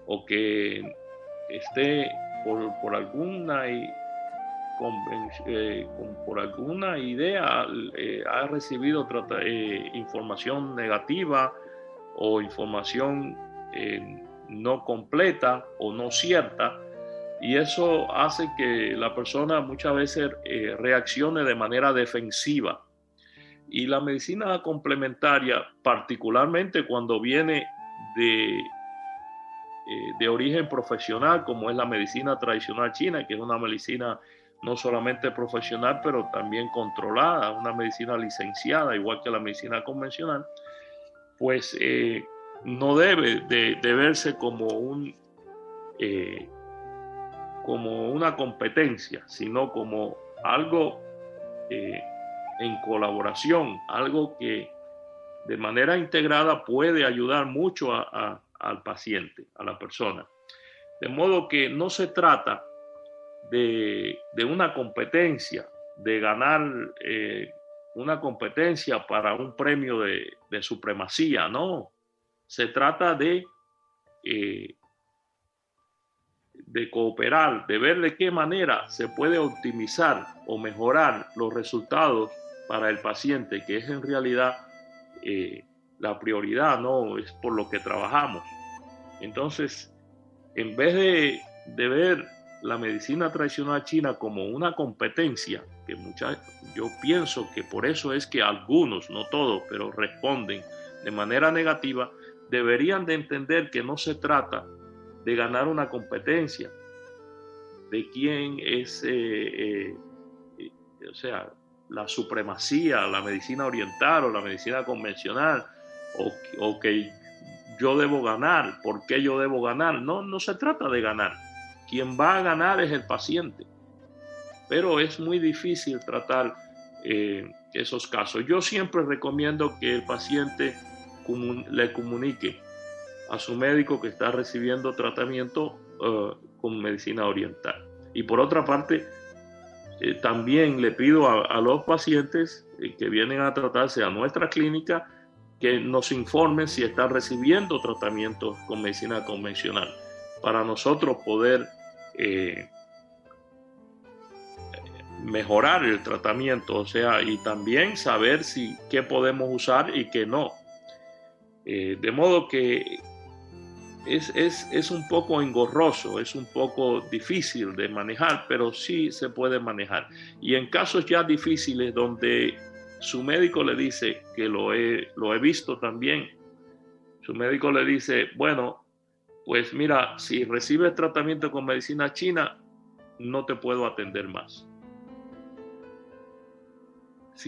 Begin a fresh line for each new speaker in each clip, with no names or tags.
o que esté por alguna por alguna idea ha recibido información negativa o información no completa o no cierta, y eso hace que la persona muchas veces reaccione de manera defensiva. Y la medicina complementaria, particularmente cuando viene de origen profesional, como es la medicina tradicional china, que es una medicina no solamente profesional, pero también controlada, una medicina licenciada, igual que la medicina convencional, pues no debe de verse como una competencia, sino como algo en colaboración, algo que de manera integrada puede ayudar mucho al paciente, a la persona. De modo que no se trata de una competencia, de ganar una competencia para un premio de supremacía, no. Se trata de cooperar, de ver de qué manera se puede optimizar o mejorar los resultados para el paciente, que es en realidad la prioridad, ¿no? Es por lo que trabajamos. Entonces, en vez de ver la medicina tradicional china como una competencia, que yo pienso que por eso es que algunos, no todos, pero responden de manera negativa, deberían de entender que no se trata de ganar una competencia, de quién es, o sea, la supremacía, la medicina oriental o la medicina convencional, o que yo debo ganar, ¿por qué yo debo ganar? No, no se trata de ganar. Quien va a ganar es el paciente. Pero es muy difícil tratar esos casos. Yo siempre recomiendo que el paciente le comunique a su médico que está recibiendo tratamiento con medicina oriental. Y por otra parte, también le pido a los pacientes que vienen a tratarse a nuestra clínica que nos informen si están recibiendo tratamientos con medicina convencional, para nosotros poder mejorar el tratamiento, o sea, y también saber qué podemos usar y qué no. De modo que es un poco engorroso, es un poco difícil de manejar, pero sí se puede manejar. Y en casos ya difíciles donde su médico le dice, que lo he visto también, su médico le dice, bueno, pues mira, si recibes tratamiento con medicina china, no te puedo atender más.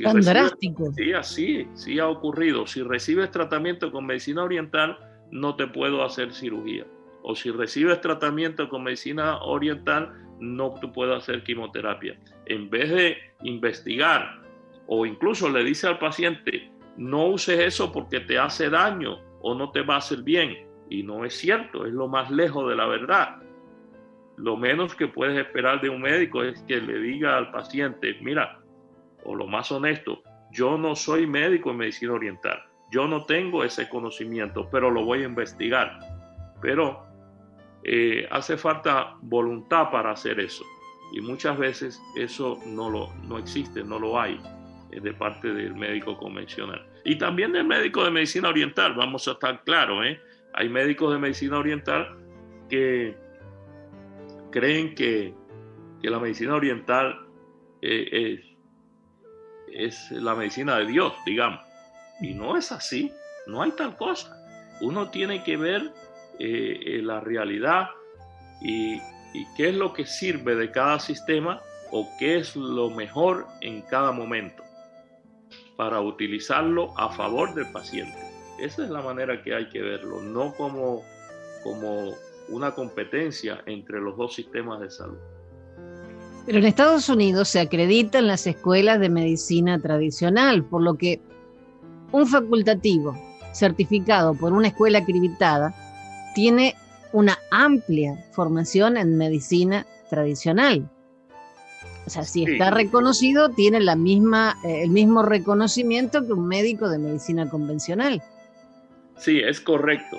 Tan drástico.
Sí ha ocurrido. Si recibes tratamiento con medicina oriental, no te puedo hacer cirugía. O si recibes tratamiento con medicina oriental, no te puedo hacer quimioterapia. En vez de investigar, o incluso le dice al paciente, no uses eso porque te hace daño o no te va a hacer bien. Y no es cierto, es lo más lejos de la verdad. Lo menos que puedes esperar de un médico es que le diga al paciente, mira, o lo más honesto, yo no soy médico en medicina oriental, yo no tengo ese conocimiento, pero lo voy a investigar. Pero hace falta voluntad para hacer eso, y muchas veces eso no existe, no lo hay de parte del médico convencional. Y también del médico de medicina oriental, vamos a estar claros, hay médicos de medicina oriental que creen que la medicina oriental es la medicina de Dios, digamos. Y no es así, no hay tal cosa. Uno tiene que ver la realidad y qué es lo que sirve de cada sistema o qué es lo mejor en cada momento para utilizarlo a favor del paciente. Esa es la manera que hay que verlo, no como una competencia entre los dos sistemas de salud.
Pero en Estados Unidos se acreditan las escuelas de medicina tradicional, por lo que un facultativo certificado por una escuela acreditada tiene una amplia formación en medicina tradicional. O sea, si está reconocido, tiene el mismo reconocimiento que un médico de medicina convencional.
Sí, es correcto.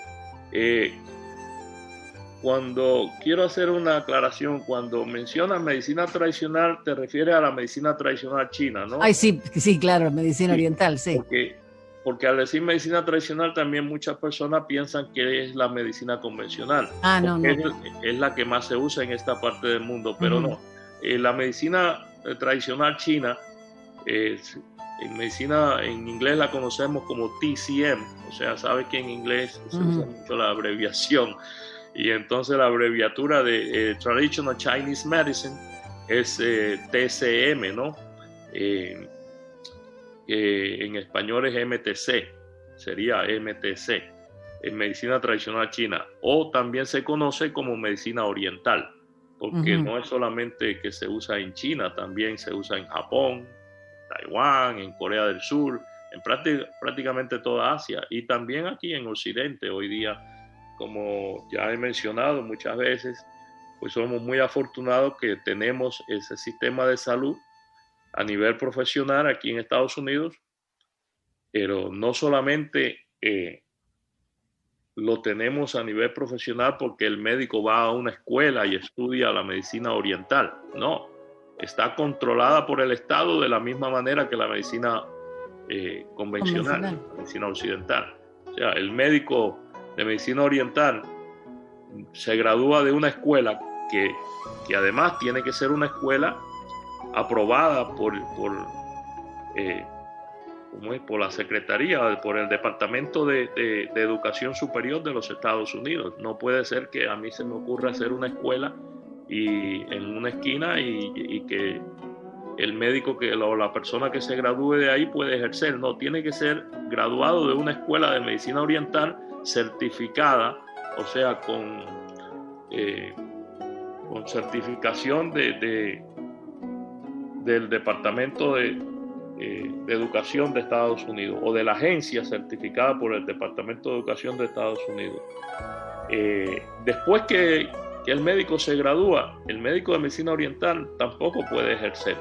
cuando quiero hacer una aclaración, cuando mencionas medicina tradicional, te refieres a la medicina tradicional china, ¿no?
Ay, sí, sí, claro, medicina oriental, sí.
Porque al decir medicina tradicional también muchas personas piensan que es la medicina convencional.
No.
Es la que más se usa en esta parte del mundo, pero no. La medicina tradicional china, en inglés la conocemos como TCM, o sea, sabes que en inglés se usa mucho la abreviación, y entonces la abreviatura de Traditional Chinese Medicine es TCM, ¿no? En español es MTC, sería MTC, en medicina tradicional china, o también se conoce como medicina oriental, porque no es solamente que se usa en China, también se usa en Japón, Taiwán, en Corea del Sur, en prácticamente toda Asia, y también aquí en Occidente hoy día, como ya he mencionado muchas veces, pues somos muy afortunados que tenemos ese sistema de salud a nivel profesional aquí en Estados Unidos, pero no solamente lo tenemos a nivel profesional porque el médico va a una escuela y estudia la medicina oriental, no, está controlada por el Estado de la misma manera que la medicina convencional, la medicina occidental. O sea, el médico de medicina oriental se gradúa de una escuela que además tiene que ser una escuela aprobada por la Secretaría, por el Departamento de Educación Superior de los Estados Unidos. No puede ser que a mí se me ocurra hacer una escuela y en una esquina y que el médico o la persona que se gradúe de ahí puede ejercer. No, tiene que ser graduado de una escuela de medicina oriental certificada, o sea, con certificación del Departamento de Educación de Estados Unidos o de la agencia certificada por el Departamento de Educación de Estados Unidos. Después que el médico se gradúa, el médico de medicina oriental tampoco puede ejercer.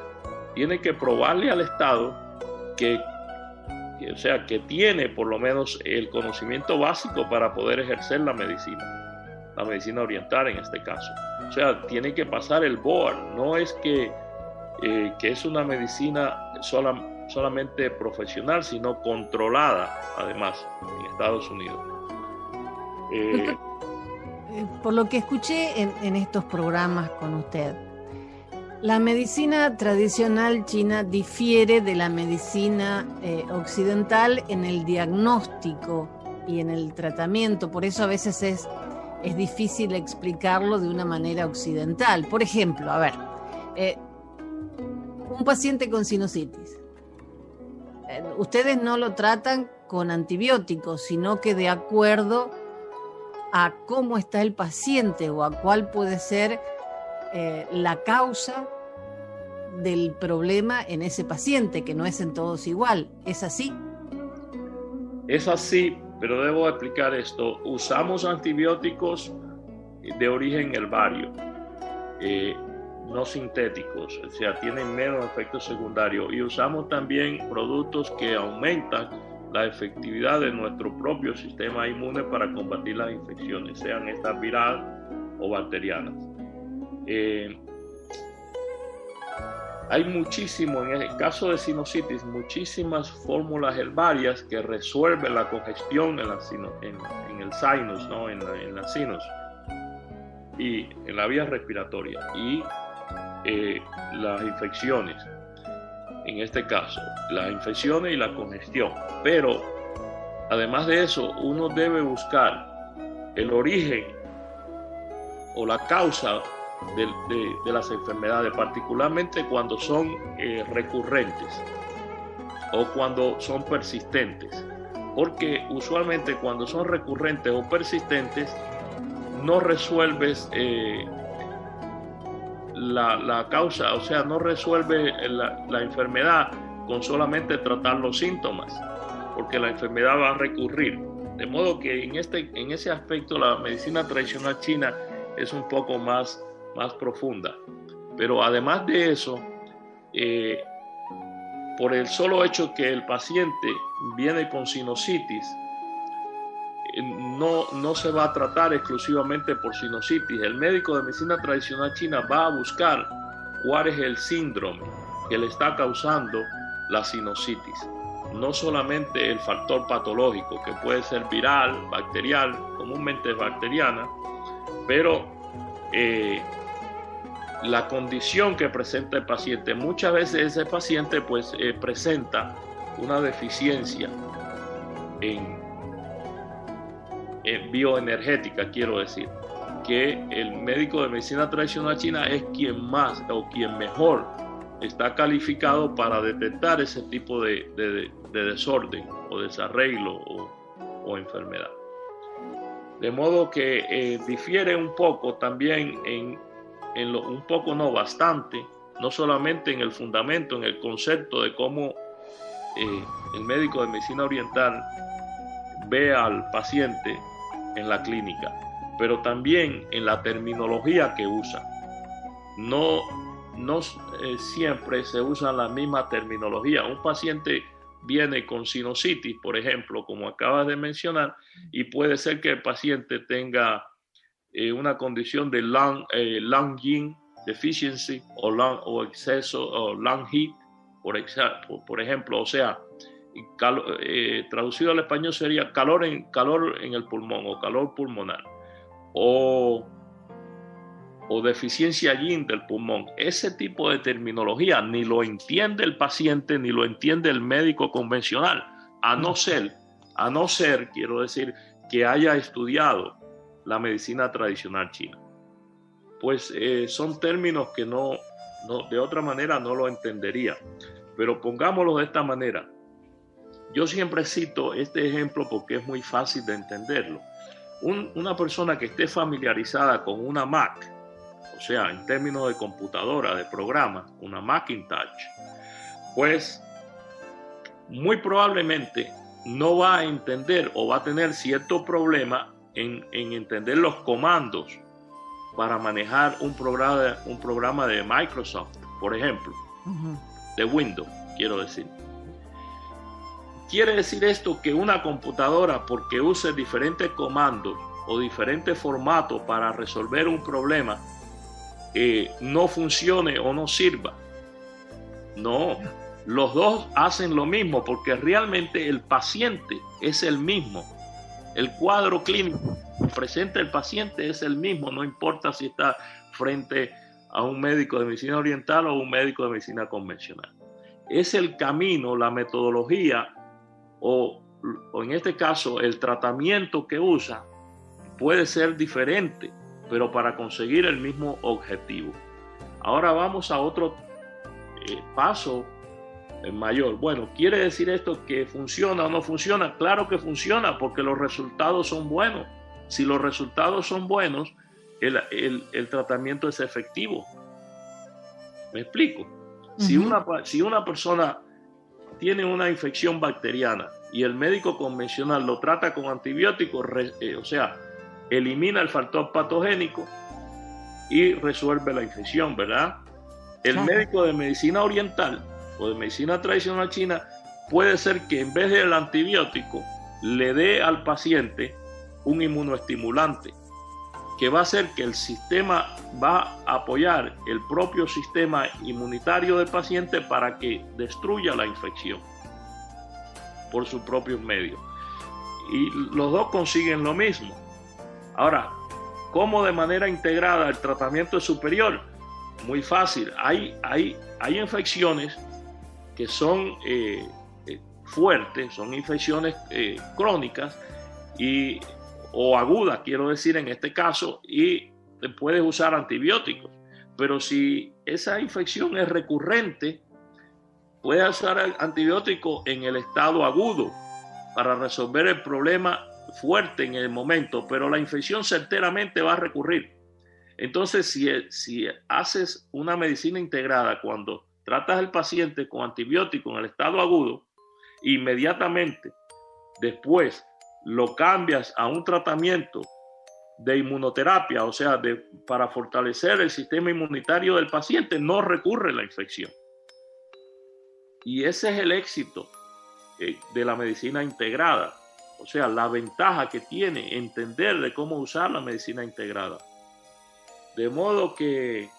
Tiene que probarle al Estado que tiene por lo menos el conocimiento básico para poder ejercer la medicina oriental en este caso. O sea, tiene que pasar el board, no es que es una medicina solamente profesional, sino controlada además en Estados Unidos.
Por lo que escuché en estos programas con usted, la medicina tradicional china difiere de la medicina occidental en el diagnóstico y en el tratamiento, por eso a veces es difícil explicarlo de una manera occidental. Por ejemplo, a ver, un paciente con sinusitis, ustedes no lo tratan con antibióticos, sino que de acuerdo a cómo está el paciente o a cuál puede ser la causa del problema en ese paciente, que no es en todos igual. ¿Es así?
Es así, pero debo explicar esto. Usamos antibióticos de origen herbario, no sintéticos, o sea, tienen menos efectos secundarios, y usamos también productos que aumentan la efectividad de nuestro propio sistema inmune para combatir las infecciones, sean estas virales o bacterianas. Hay muchísimo, en el caso de sinusitis, muchísimas fórmulas herbarias que resuelven la congestión en el sinus, ¿no? en la sinus y en la vía respiratoria y las infecciones, en este caso, las infecciones y la congestión. Pero además de eso, uno debe buscar el origen o la causa de las enfermedades, particularmente cuando son recurrentes o cuando son persistentes, porque usualmente cuando son recurrentes o persistentes no resuelves la causa, o sea, no resuelve la enfermedad con solamente tratar los síntomas, porque la enfermedad va a recurrir. De modo que en ese aspecto la medicina tradicional china es un poco más profunda. Pero además de eso, por el solo hecho que el paciente viene con sinusitis, no se va a tratar exclusivamente por sinusitis. El médico de medicina tradicional china va a buscar cuál es el síndrome que le está causando la sinusitis. No solamente el factor patológico, que puede ser viral, bacterial, comúnmente es bacteriana, pero la condición que presenta el paciente. Muchas veces ese paciente pues presenta una deficiencia en bioenergética, quiero decir, que el médico de medicina tradicional china es quien más o quien mejor está calificado para detectar ese tipo de desorden o desarreglo o enfermedad. De modo que difiere un poco también un poco no bastante, no solamente en el fundamento, en el concepto de cómo el médico de medicina oriental ve al paciente en la clínica, pero también en la terminología que usa. No siempre se usa la misma terminología. Un paciente viene con sinusitis, por ejemplo, como acabas de mencionar, y puede ser que el paciente tenga una condición de lung yin deficiency o exceso o lung heat, por ejemplo, o sea, traducido al español sería calor en el pulmón o calor pulmonar o deficiencia yin del pulmón. Ese tipo de terminología ni lo entiende el paciente ni lo entiende el médico convencional, a no ser, quiero decir, que haya estudiado la medicina tradicional china. Pues son términos que no, de otra manera no lo entendería. Pero pongámoslo de esta manera. Yo siempre cito este ejemplo porque es muy fácil de entenderlo. Una persona que esté familiarizada con una Mac, o sea, en términos de computadora, de programa, una Macintosh, pues muy probablemente no va a entender o va a tener cierto problema en entender los comandos para manejar un programa de Microsoft, por ejemplo, de Windows, quiero decir. Quiere decir esto que una computadora, porque use diferentes comandos o diferentes formatos para resolver un problema, no funcione o no sirva. No, los dos hacen lo mismo porque realmente el paciente es el mismo. El cuadro clínico que presenta el paciente es el mismo, no importa si está frente a un médico de medicina oriental o un médico de medicina convencional. Es el camino, la metodología o en este caso el tratamiento que usa puede ser diferente, pero para conseguir el mismo objetivo. Ahora vamos a otro paso mayor. Bueno, ¿quiere decir esto que funciona o no funciona? Claro que funciona porque los resultados son buenos. Si los resultados son buenos, el tratamiento es efectivo. ¿Me explico? Si una persona tiene una infección bacteriana y el médico convencional lo trata con antibióticos, o sea, elimina el factor patogénico y resuelve la infección, ¿verdad? El médico de medicina oriental o de medicina tradicional china puede ser que en vez del antibiótico le dé al paciente un inmunoestimulante que va a hacer que el sistema va a apoyar el propio sistema inmunitario del paciente para que destruya la infección por sus propios medios. Y los dos consiguen lo mismo. Ahora, ¿cómo de manera integrada el tratamiento es superior? Muy fácil. Hay infecciones que son fuertes, son infecciones crónicas o agudas, quiero decir en este caso, y puedes usar antibióticos. Pero si esa infección es recurrente, puedes usar el antibiótico en el estado agudo para resolver el problema fuerte en el momento, pero la infección certeramente va a recurrir. Entonces, si haces una medicina integrada, cuando tratas al paciente con antibiótico en el estado agudo, inmediatamente después lo cambias a un tratamiento de inmunoterapia, o sea, para fortalecer el sistema inmunitario del paciente, no recurre la infección. Y ese es el éxito de la medicina integrada. O sea, la ventaja que tiene entender de cómo usar la medicina integrada. De modo que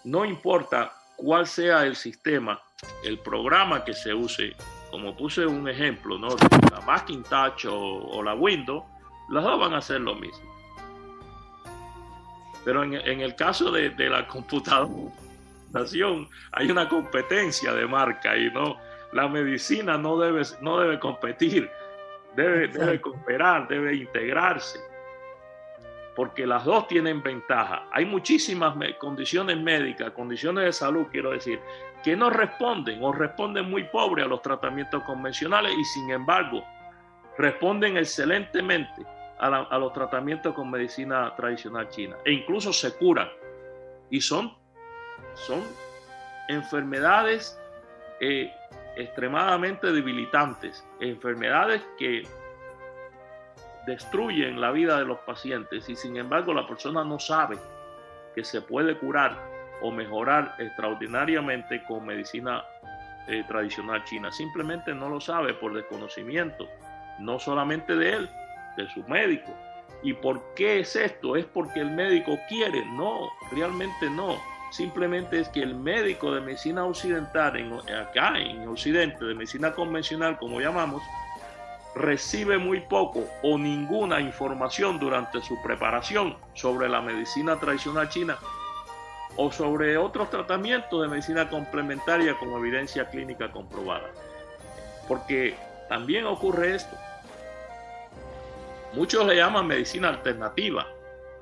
no importa cuál sea el sistema, el programa que se use, como puse un ejemplo, ¿no? La Macintosh o la Windows, las dos van a hacer lo mismo. Pero en el caso de la computación hay una competencia de marca y no, la medicina no debe competir, debe cooperar, debe integrarse, porque las dos tienen ventaja. Hay muchísimas condiciones médicas, condiciones de salud, quiero decir, que no responden o responden muy pobre a los tratamientos convencionales y sin embargo responden excelentemente a los tratamientos con medicina tradicional china e incluso se curan y son enfermedades extremadamente debilitantes, enfermedades que destruyen la vida de los pacientes y sin embargo la persona no sabe que se puede curar o mejorar extraordinariamente con medicina tradicional china. Simplemente no lo sabe por desconocimiento, no solamente de él, de su médico. ¿Y por qué es esto? ¿Es porque el médico quiere? No, realmente no. Simplemente es que el médico de medicina occidental, acá en Occidente, de medicina convencional, como llamamos, recibe muy poco o ninguna información durante su preparación sobre la medicina tradicional china o sobre otros tratamientos de medicina complementaria con evidencia clínica comprobada. Porque también ocurre esto. Muchos le llaman medicina alternativa,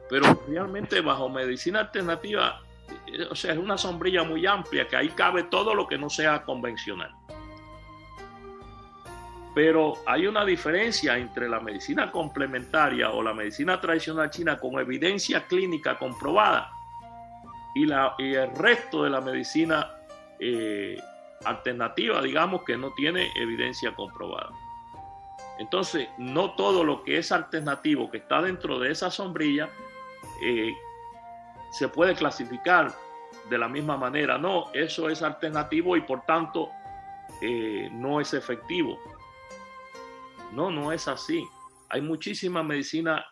pero realmente bajo medicina alternativa, o sea, es una sombrilla muy amplia que ahí cabe todo lo que no sea convencional. Pero hay una diferencia entre la medicina complementaria o la medicina tradicional china con evidencia clínica comprobada y el resto de la medicina alternativa, digamos, que no tiene evidencia comprobada. Entonces, no todo lo que es alternativo, que está dentro de esa sombrilla, se puede clasificar de la misma manera. No, eso es alternativo y por tanto no es efectivo. No es así. Hay muchísima medicina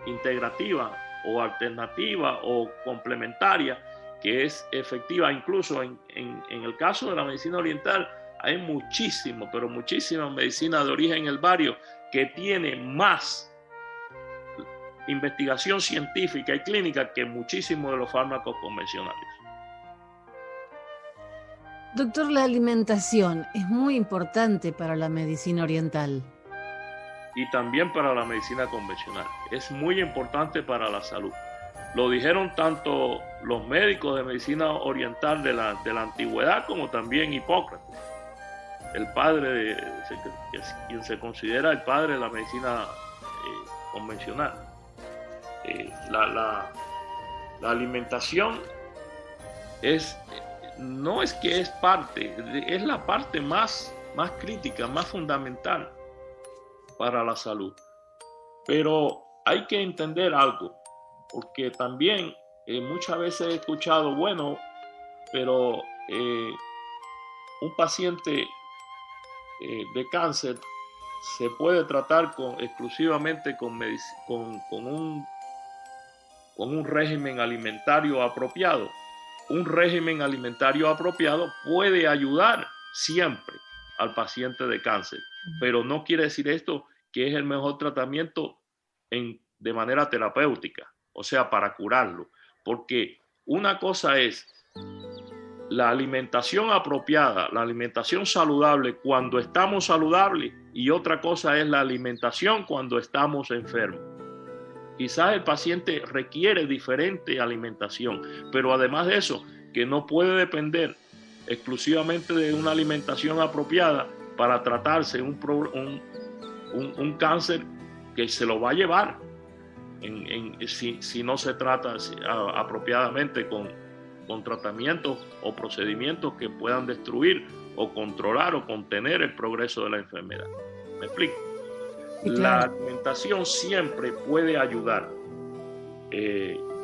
integrativa o alternativa o complementaria que es efectiva. Incluso en el caso de la medicina oriental hay pero muchísima medicina de origen herbario que tiene más investigación científica y clínica que muchísimos de los fármacos convencionales.
Doctor, la alimentación es muy importante para la medicina oriental.
Y también para la medicina convencional. Es muy importante para la salud. Lo dijeron tanto los médicos de medicina oriental de la antigüedad como también Hipócrates, el padre, quien se considera el padre de la medicina convencional. La alimentación no es que es parte, es la parte más crítica, más fundamental para la salud. Pero hay que entender algo, porque también muchas veces he escuchado, bueno, pero un paciente de cáncer se puede tratar exclusivamente con un régimen alimentario apropiado. Un régimen alimentario apropiado puede ayudar siempre al paciente de cáncer, pero no quiere decir esto que es el mejor tratamiento de manera terapéutica, o sea, para curarlo, porque una cosa es la alimentación apropiada, la alimentación saludable cuando estamos saludables y otra cosa es la alimentación cuando estamos enfermos. Quizás el paciente requiere diferente alimentación, pero además de eso, que no puede depender exclusivamente de una alimentación apropiada para tratarse un cáncer que se lo va a llevar si no se trata apropiadamente con tratamientos o procedimientos que puedan destruir o controlar o contener el progreso de la enfermedad. ¿Me explico? Claro. La alimentación siempre puede ayudar.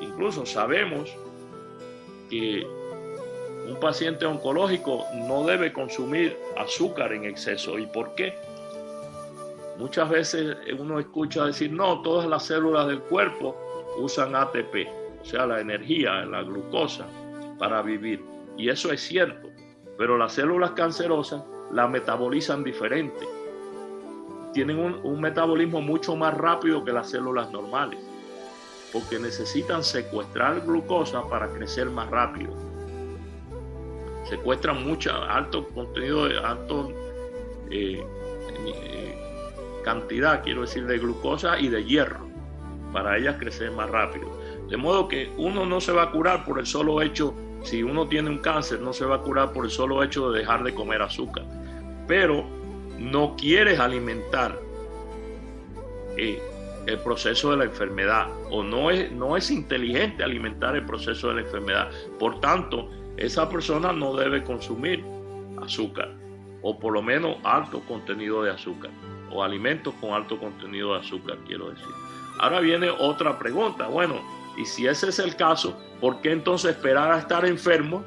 Incluso sabemos que un paciente oncológico no debe consumir azúcar en exceso. ¿Y por qué? Muchas veces uno escucha decir, no, todas las células del cuerpo usan ATP, o sea, la energía, la glucosa, para vivir. Y eso es cierto, pero las células cancerosas la metabolizan diferente. Tienen un metabolismo mucho más rápido que las células normales, porque necesitan secuestrar glucosa para crecer más rápido. Secuestran alto contenido, cantidad, quiero decir, de glucosa y de hierro, para ellas crecer más rápido. De modo que uno no se va a curar por el solo hecho, si uno tiene un cáncer, no se va a curar por el solo hecho de dejar de comer azúcar. Pero no quieres alimentar el proceso de la enfermedad, o no es inteligente alimentar el proceso de la enfermedad. Por tanto, esa persona no debe consumir azúcar, o por lo menos alto contenido de azúcar, o alimentos con alto contenido de azúcar, quiero decir. Ahora viene otra pregunta. Bueno, y si ese es el caso, ¿por qué entonces esperar a estar enfermo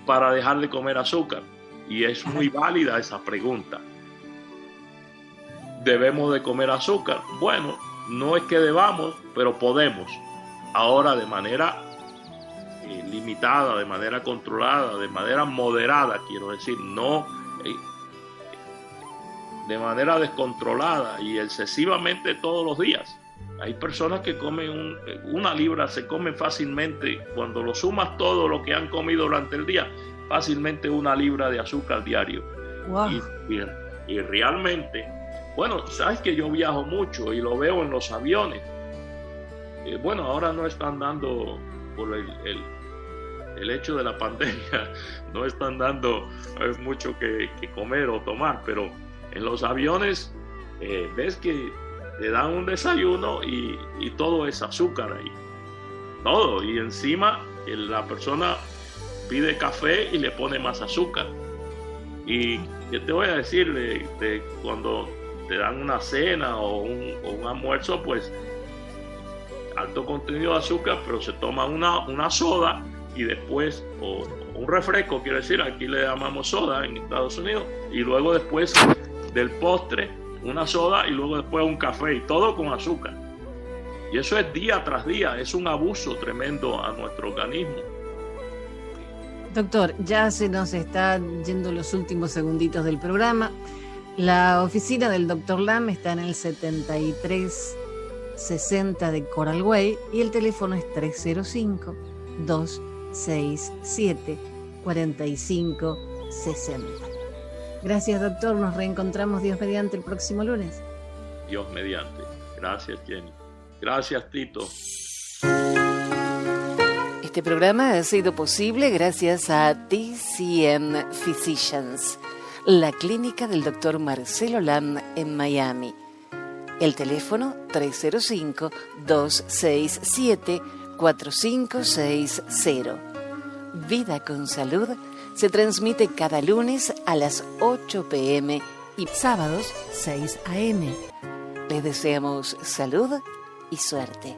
para dejar de comer azúcar? Y es muy válida esa pregunta. ¿Debemos de comer azúcar? Bueno, no es que debamos, pero podemos. Ahora de manera limitada, de manera controlada, de manera moderada, quiero decir, no de manera descontrolada y excesivamente todos los días. Hay personas que comen una libra, se comen fácilmente, cuando lo sumas todo lo que han comido durante el día, fácilmente 1 libra de azúcar diario. Wow. Y realmente, bueno, sabes que yo viajo mucho y lo veo en los aviones. Bueno, ahora no están dando, por el hecho de la pandemia, no están dando mucho que comer o tomar, pero en los aviones ves que te dan un desayuno y todo es azúcar ahí, todo, y encima la persona pide café y le pone más azúcar. Y yo te voy a decir, de cuando te dan una cena o un almuerzo, pues alto contenido de azúcar, pero se toma una soda y después, o un refresco, quiero decir, aquí le llamamos soda en Estados Unidos, y luego después del postre una soda y luego después un café, y todo con azúcar. Y eso es día tras día, es un abuso tremendo a nuestro organismo.
Doctor, ya se nos están yendo los últimos segunditos del programa. La oficina del Dr. Lam está en el 7360 de Coral Way y el teléfono es 305-267-4560. Gracias, doctor. Nos reencontramos, Dios mediante, el próximo lunes.
Dios mediante. Gracias, Jenny. Gracias, Tito.
Este programa ha sido posible gracias a TCM Physicians, la clínica del doctor Marcelo Lam en Miami. El teléfono 305-267-4560. Vida con Salud se transmite cada lunes a las 8 p.m. y sábados 6 a.m. Les deseamos salud y suerte.